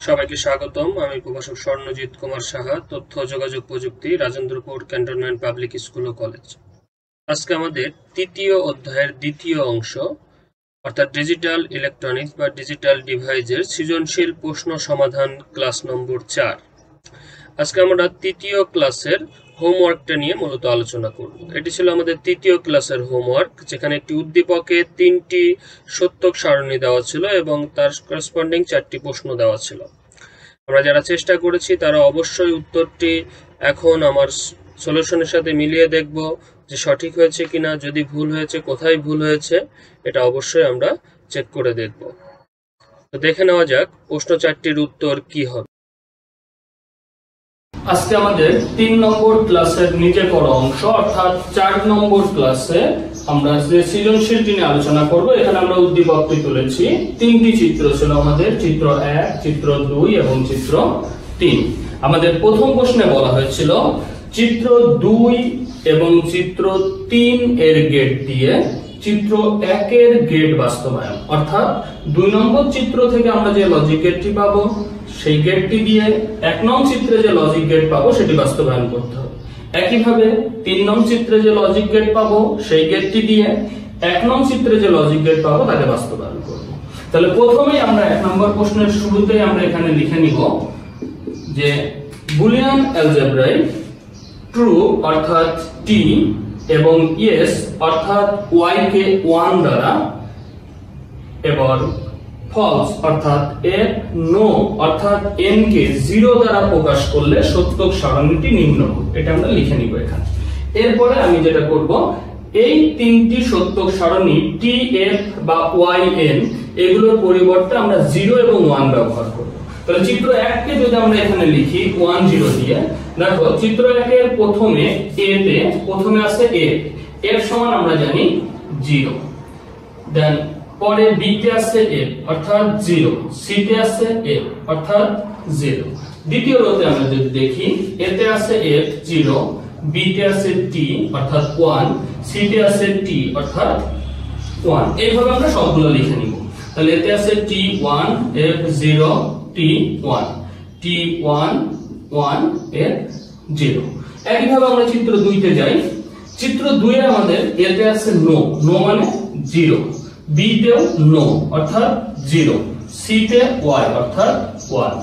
সবাইকে স্বাগতম। আমি প্রভাষক স্বর্ণজিৎ কুমার সাহা, তথ্য যোগাযোগ প্রযুক্তি, রাজেন্দ্রপুর ক্যান্টনমেন্ট পাবলিক স্কুল ও কলেজ। আজকে আমাদের তৃতীয় অধ্যায়ের দ্বিতীয় অংশ অর্থাৎ ডিজিটাল ইলেকট্রনিক্স বা ডিজিটাল ডিভাইসের সৃজনশীল প্রশ্ন সমাধান ক্লাস নম্বর 4। আজকে আমরা তৃতীয় ক্লাসের হোমওয়ার্কটা নিয়ে মূলত আলোচনা করব। এটি ছিল আমাদের তৃতীয় ক্লাসের হোমওয়ার্ক, যেখানে একটি উদ্দীপকে 3টি সত্যক সারণী দেওয়া ছিল এবং তার করেসপন্ডিং 4টি প্রশ্ন দেওয়া ছিল। আমরা যারা চেষ্টা করেছি তারা অবশ্যই উত্তরটি এখন আমার সলিউশনের সাথে মিলিয়ে দেখব যে সঠিক হয়েছে কিনা, যদি ভুল হয়েছে কোথায় ভুল হয়েছে এটা অবশ্যই আমরা চেক করে দেখব। তো দেখে নেওয়া যাক প্রশ্ন 4টির উত্তর কি হবে। আজকে আমাদের 3 নম্বর ক্লাসের নিচে করা অংশ অর্থাৎ 4 নম্বর ক্লাসে আমরা যে সৃজনশীলটি নিয়ে আলোচনা করব। এখানে আমরা উদ্দীপকটি তুলেছি। 3টি চিত্র ছিল আমাদের, চিত্র 1, চিত্র 2 এবং চিত্র 3। আমাদের প্রথম প্রশ্নে বলা হয়েছিল চিত্র 2 এবং চিত্র 3 এর গেট দিয়ে চিত্র 1 এর গেট বাস্তবায়ন, অর্থাৎ 2 নম্বর চিত্র থেকে আমরা যে লজিক গেটটি পাবো সেই গেটটি দিয়ে 1 নং চিত্রে যে লজিক গেট পাবো সেটি বাস্তবায়ন করতে হবে। একইভাবে 3 নং চিত্রে যে লজিক গেট পাবো সেই গেটটি দিয়ে 1 নং চিত্রে যে লজিক গেট পাবো তাকে বাস্তবায়ন করব। তাহলে প্রথমেই আমরা 1 নম্বর প্রশ্নের শুরুতেই আমরা এখানে লিখে নিব যে বুলিয়ান অ্যালজেব্রায় ট্রু অর্থাৎ t এবং yes অর্থাৎ y কে 1 দ্বারা এবং ফলস অর্থাৎ নো অর্থাৎ n কে 0 দ্বারা প্রকাশ করলে সত্যক সারণীটি নিম্নরূপ। এটা আমরা লিখে নিব এখানে। এরপরে আমি যেটা করব, এই 3টি সত্যক সারণী t f বা y n এগুলোর পরিবর্তে আমরা 0 এবং 1 ব্যবহার করব। তাহলে চিত্র 1 কে যদি আমরা এখানে লিখি 1 0 দিয়ে, দেখো চিত্র 1 এর প্রথমে a তে প্রথমে আছে a, এর সমান আমরা জানি 0। দেন পরে b তে আছে a অর্থাৎ 0, c তে আছে a অর্থাৎ 0। দ্বিতীয় রোতে আমরা যদি দেখি a তে আছে f 0, b তে আছে t অর্থাৎ 1, c তে আছে t অর্থাৎ 1। এইভাবে আমরা সবগুলো লিখে নিব। তাহলে এতে আছে t1 f 0 t1 t1 1 f 0। একইভাবে আমরা চিত্র 2 তে যাই। চিত্র 2 এ আমাদের এতে আছে নো, নো মানে 0, b তেও নো অর্থাৎ 0, c তে y অর্থাৎ 1।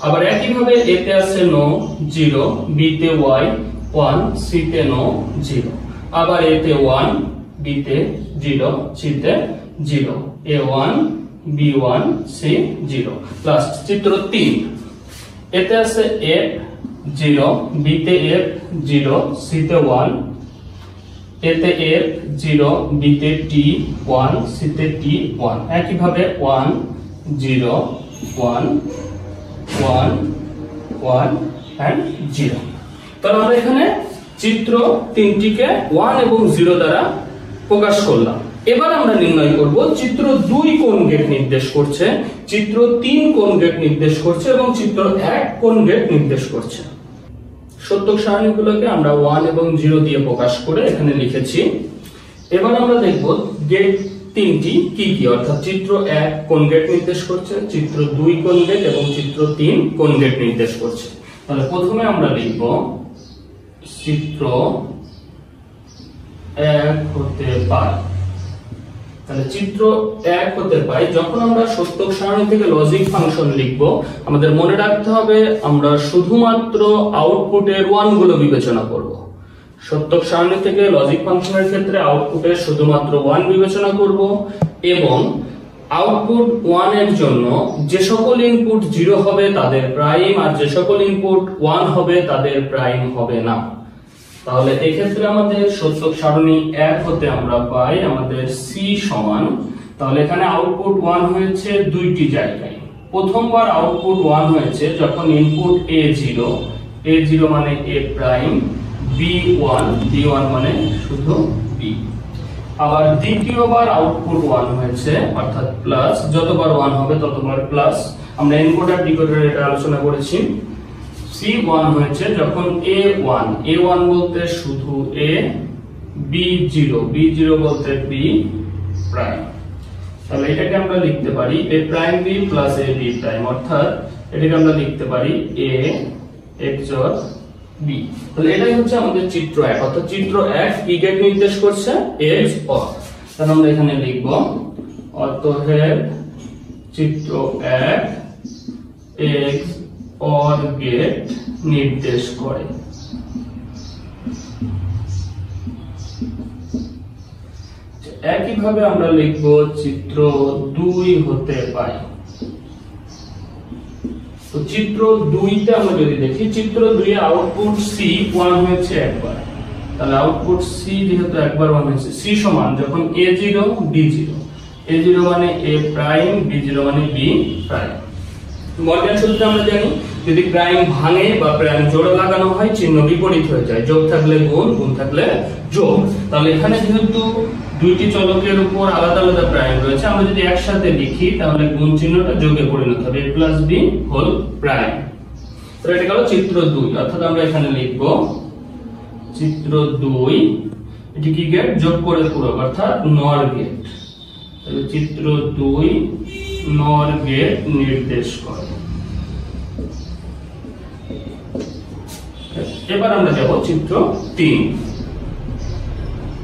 আবার একইভাবে এতে আছে নো 0, b তে y 1, c তে নো 0। আবার এতে 1, b তে 0, c তে 0, a1 b1 c 0। লাস্ট চিত্র 3, এতে আছে f 0, b তে f 0, c তে 1, এতে f 0, b তে t 1, c তে t 1। একইভাবে 1 0 1 1 1 and 0। তাহলে আমরা এখানে চিত্র 3টিকে 1 এবং 0 দ্বারা প্রকাশ করলাম। এবার আমরা নির্ণয় করব চিত্র 2 কোন গেট নির্দেশ করছে, চিত্র 3 কোন গেট নির্দেশ করছে এবং চিত্র 1 কোন গেট নির্দেশ করছে। সত্যক সারণীগুলোকে আমরা 1 এবং 0 দিয়ে প্রকাশ করে এখানে লিখেছি। এবার আমরা দেখব গেট 3টি কি কি, অর্থাৎ চিত্র 1 কোন গেট নির্দেশ করছে, চিত্র 2 কোন গেট এবং চিত্র 3 কোন গেট নির্দেশ করছে। তাহলে প্রথমে আমরা লিখব চিত্র 1 হতে পায়। তাহলে চিত্র 1 হতে পায় যখন আমরা সত্যক সারণী থেকে লজিক ফাংশন লিখব, আমাদের মনে রাখতে হবে আমরা শুধুমাত্র আউটপুটের 1 গুলো বিবেচনা করব। সত্যক সারণী থেকে লজিক ফাংশনের ক্ষেত্রে আউটপুটের শুধুমাত্র 1 বিবেচনা করব এবং আউটপুট 1 এর জন্য যে সকল ইনপুট 0 হবে তাদের প্রাইম আর যে সকল ইনপুট 1 হবে তাদের প্রাইম হবে না। তাহলে এই ক্ষেত্রে আমাদের সত্যক সারণী 1 হতে আমরা পাই আমাদের c সমান, তাহলে এখানে আউটপুট 1 হয়েছে 2টি জায়গায়। প্রথমবার আউটপুট 1 হয়েছে যখন ইনপুট a0 মানে a প্রাইম, b1 মানে শুধু b। আবার দ্বিতীয়বার আউটপুট 1 হয়েছে অর্থাৎ প্লাস, যতবার 1 হবে ততবার প্লাস। আমরা এনকোডার ডিকোডার এটা আলোচনা করেছি। c1 হয়েছে যখন a1 বলতে শুধু a, b0 বলতে b প্রাইম। তাহলে এটাকে আমরা লিখতে পারি a prime b plus a b prime, অর্থাৎ এটাকে আমরা লিখতে পারি a XOR b। তাহলে এটাই হচ্ছে আমাদের চিত্র 1, অর্থাৎ চিত্র 1 কি গেট নির্দেশ করছে? XOR। তাহলে আমরা এখানে লিখব অতএব চিত্র 1 XOR গেট নির্দেশ করে। একইভাবে আমরা লিখব চিত্র 2 হতে পাই। তো চিত্র 2 তে আমরা যদি দেখি, চিত্র 2 এ আউটপুট C 1 হয়েছে একবার, তাহলে আউটপুট C যেহেতু একবার 1 হয়েছে, C সমান যখন A0 B0, A0 মানে A প্রাইম, B0 মানে B প্রাইম। মর্গ্যান সূত্রে আমরা জানি যদি প্রাইম ভাঙে বা প্রাইম জোড়া লাগানো হয় চিহ্ন বিপরীত হয়ে যায়, যোগ থাকলে গুণ, গুণ থাকলে যোগ। তাহলে এখানে যেহেতু দুইটি চলকের উপর আলাদা আলাদা প্রাইম রয়েছে, আমরা যদি একসাথে লিখি তাহলে গুণ চিহ্নটা যোগে পরিণত হবে, a plus b whole prime. তো এটা হলো চিত্র 2, অর্থাৎ আমরা এখানে লিখব চিত্র 2 এটি কি গেট? যোগ করে পূরক, অর্থাৎ নর গেট। তাহলে চিত্র 2 নর গেট নির্দেশ করে। এবার আমরা যাব চিত্র 3।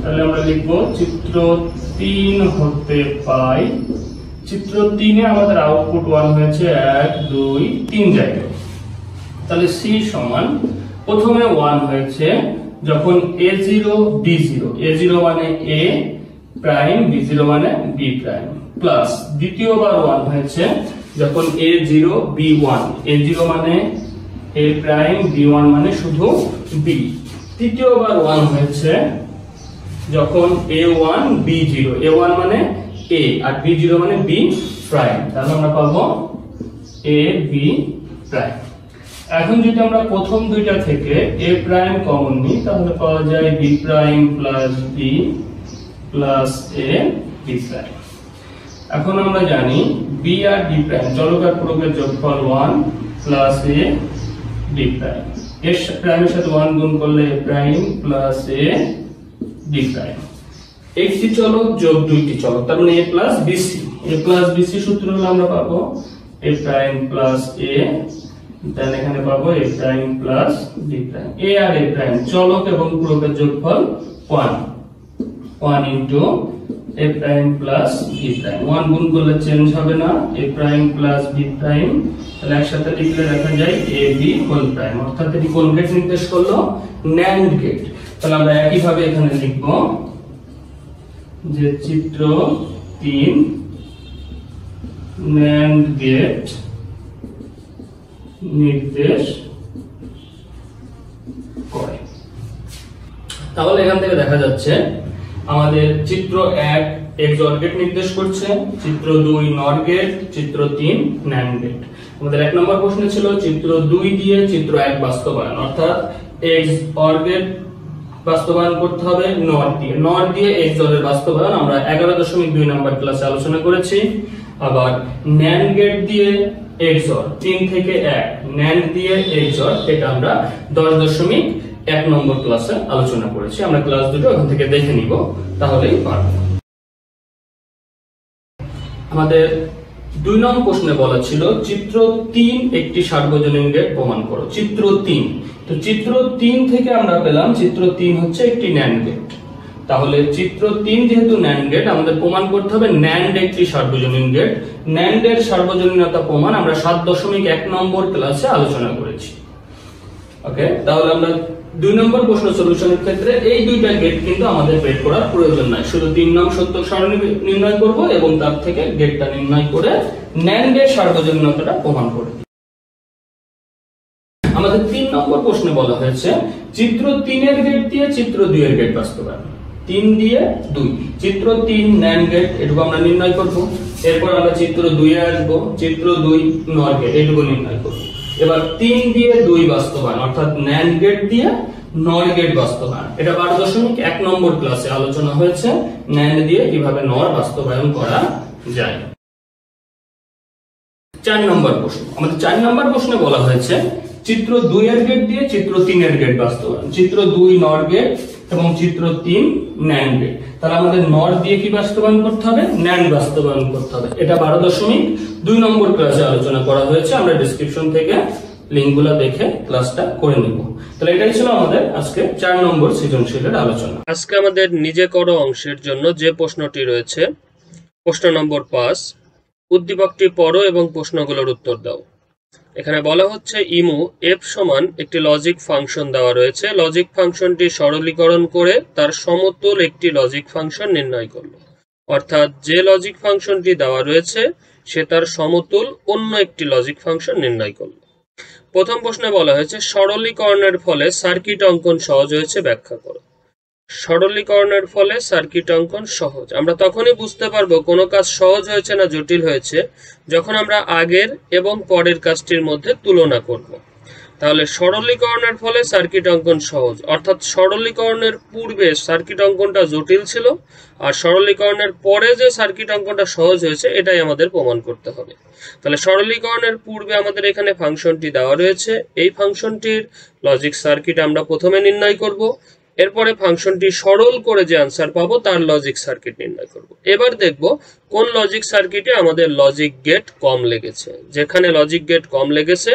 তাহলে আমরা লিখব চিত্র 3 হতে পাই। চিত্র 3 এ আমাদের আউটপুট 1 হয়েছে 1 2 3 জায়গায়। তাহলে C সমান প্রথমে 1 হয়েছে যখন A0 B0, A0 মানে A প্রাইম, B0 মানে B প্রাইম, প্লাস দ্বিতীয়বার 1 হয়েছে যখন A0 B1, A0 মানে A প্রাইম, B1 মানে শুধু B। তৃতীয়বার 1 হয়েছে যখন A1 B0, A1 মানে A আর B0 মানে B প্রাইম, তাহলে আমরা পাবো A B প্রাইম। এখন যদি আমরা প্রথম দুইটা থেকে A প্রাইম কমন নিই তাহলে পাওয়া যায় B prime plus B plus A B prime. এখন আমরা জানি B আর D প্রাইম চলক আর পূরকের যোগফল 1 প্লাস A D প্রাইম, এর প্রাইমের সাথে 1 গুণ করলে A prime plus A D prime. একটি চলক যোগ দুইটি চলক, তার মানে A plus BC, A plus BC সূত্র হলো আমরা পাবো A প্রাইম প্লাস A, তাহলে এখানে পাবো A prime plus D prime. A আর A প্রাইম চলক এবং পূরকের যোগফল 1 into A prime plus B prime. 1 গুণ করলে চেঞ্জ হবে না, A prime plus B prime, তাহলে একসাথে লিখলে দেখা যায় A B হোল প্রাইম, অর্থাৎ এটি কোন গেট নির্দেশ করলো? NAND gate. তাহলে আমরা একই ভাবে এখানে লিখব যে চিত্র 3 NAND গেট নির্দেশ করে। তাহলে এখান থেকে দেখা যাচ্ছে আমাদের চিত্র 1 XOR গেট নির্দেশ করছে, চিত্র 2 NOR গেট, চিত্র 3 NAND গেট। আমাদের 1 নম্বর প্রশ্ন ছিল চিত্র 2 দিয়ে চিত্র 1 বাস্তবায়ন, অর্থাৎ XOR গেট বাস্তবায়ন করতে হবে NOR দিয়ে XOR এর বাস্তবায়ন আমরা 11.2 নম্বর ক্লাসে আলোচনা করেছি। আবার NAND গেট দিয়ে XOR 3 থেকে 1, NAND দিয়ে XOR এটা আমরা 10.1 নম্বর ক্লাসে আলোচনা করেছি। আমরা ক্লাস দুটো ওখান থেকে দেখে নিব, তাহলেই পারব। আমাদের 2 নং প্রশ্নে বলা ছিল চিত্র 3 একটি সার্বজনীন গেট প্রমাণ করো। চিত্র 3, তো চিত্র 3 থেকে আমরা পেলাম চিত্র 3 হচ্ছে একটি NAND গেট। তাহলে চিত্র 3 যেহেতু NAND গেট, আমাদের প্রমাণ করতে হবে NAND একটি সার্বজনীন গেট। NAND এর সার্বজনীনতা প্রমাণ আমরা 7.1 নম্বর ক্লাসে আলোচনা করেছি। ওকে, তাহলে আমরা 2 নম্বর প্রশ্ন সলিউশনের ক্ষেত্রে এই দুইটা গেট কিন্তু আমাদের বের করার প্রয়োজন নাই, শুধু 3 নং সত্য সারণী নির্ণয় করব এবং তার থেকে গেটটা নির্ণয় করে NAND এর সার্বজনীনতাটা প্রমাণ করব। আমাদের 3 নম্বর প্রশ্নে বলা হয়েছে চিত্র 3 এর গেট দিয়ে চিত্র 2 এর গেট বাস্তবায়ন। 3 দিয়ে 2, চিত্র 3 NAND গেট এটুকু আমরা নির্ণয় করব। এরপর আমরা চিত্র 2 এ আসব, চিত্র 2 NOR গেট এটুকু নির্ণয় করব। এবার 3 দিয়ে 2 বাস্তবায়ন, অর্থাৎ NAND গেট দিয়ে NOR গেট বাস্তবায়ন, এটা 12.1 নম্বর ক্লাসে আলোচনা হয়েছে NAND দিয়ে কিভাবে NOR বাস্তবায়ন করা যায়। 4 নম্বর প্রশ্ন, আমাদের 4 নম্বর প্রশ্নে বলা হয়েছে চিত্র 2 এর গেট দিয়ে চিত্র 3 এর গেট বাস্তবায়ন। চিত্র 2 NOR গেট, এবং চিত্র 3 ন্যান্ড গেট। তাহলে আমাদের নর দিয়ে কি বাস্তবায়ন করতে হবে, ন্যান্ড বাস্তবায়ন করতে হবে। এটা 12.2 নম্বর ক্লাসে আলোচনা করা হয়েছে, আমরা ডেসক্রিপশন থেকে লিঙ্কগুলো দেখে ক্লাসটা করে নিব। তাহলে এটাই ছিল আমাদের আজকে 4 নম্বর সৃজনশীলের আলোচনা। আজকে আমাদের নিজে করো অংশের জন্য যে প্রশ্নটি রয়েছে, প্রশ্ন নম্বর 5, উদ্দীপকটি পড়ো এবং প্রশ্নগুলোর উত্তর দাও। এখানে বলা হচ্ছে ইমু এফ সমান একটি লজিক ফাংশন দেওয়া রয়েছে, লজিক ফাংশনটি সরলীকরণ করে তার সমতুল একটি লজিক ফাংশন নির্ণয় করলো। অর্থাৎ যে লজিক ফাংশনটি দেওয়া রয়েছে সে তার সমতুল অন্য একটি লজিক ফাংশন নির্ণয় করলো। প্রথম প্রশ্নে বলা হয়েছে সরলীকরণের ফলে সার্কিট অঙ্কন সহজ হয়েছে, ব্যাখ্যা করো। সরলীকরণের ফলে সার্কিট অঙ্কন সহজ। আমরা তখনই বুঝতে পারবো কোনো কাজ সহজ হয়েছে না জটিল হয়েছে যখন আমরা আগের এবং পরের কাজটির মধ্যে তুলনা করব। তাহলে সরলীকরণের ফলে সার্কিট অঙ্কন সহজ, অর্থাৎ সরলীকরণের পূর্বে সার্কিট অঙ্কনটা জটিল ছিল আর সরলীকরণের পরে যে সার্কিট অঙ্কনটা সহজ হয়েছে এটাই আমাদের প্রমাণ করতে হবে। তাহলে সরলীকরণের পূর্বে আমাদের এখানে ফাংশনটি দেওয়া রয়েছে, এই ফাংশনটির লজিক সার্কিট আমরা প্রথমে নির্ণয় করব, এরপরে ফাংশনটি সরল করে যে আনসার পাবো তার লজিক সার্কিট নির্ণয় করব। এবার দেখব কোন লজিক সার্কিটে আমাদের লজিক গেট কম লেগেছে। যেখানে লজিক গেট কম লেগেছে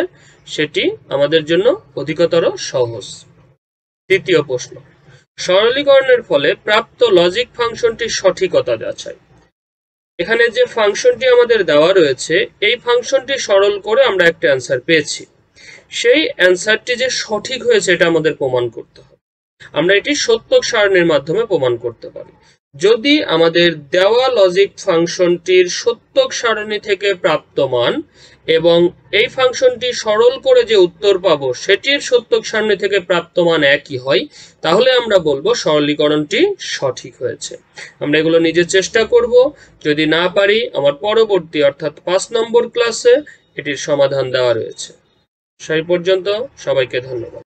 সেটি আমাদের জন্য অধিকতর সহজ। দ্বিতীয় প্রশ্ন, সরলীকরণের ফলে প্রাপ্ত লজিক ফাংশনটির সঠিকতা যাচাই। এখানে যে ফাংশনটি আমাদের দেওয়া রয়েছে এই ফাংশনটি সরল করে আমরা একটা অ্যান্সার পেয়েছি, সেই অ্যান্সারটি যে সঠিক হয়েছে এটা আমাদের প্রমাণ করতে হবে। আমরা এটি সত্যক সারণীর মাধ্যমে প্রমাণ করতে পারি। যদি আমাদের দেওয়া লজিক ফাংশনটির সত্যক সারণী থেকে প্রাপ্ত মান এবং এই ফাংশনটি সরল করে যে উত্তর পাবো সেটির সত্যক সারণী থেকে প্রাপ্ত মান একই হয়, তাহলে আমরা বলবো সরলীকরণটি সঠিক হয়েছে। আমরা এগুলো নিজে চেষ্টা করব, যদি না পারি আমার পরবর্তী অর্থাৎ 5 নম্বর ক্লাসে এটির সমাধান দেওয়া রয়েছে। সেই পর্যন্ত সবাইকে ধন্যবাদ।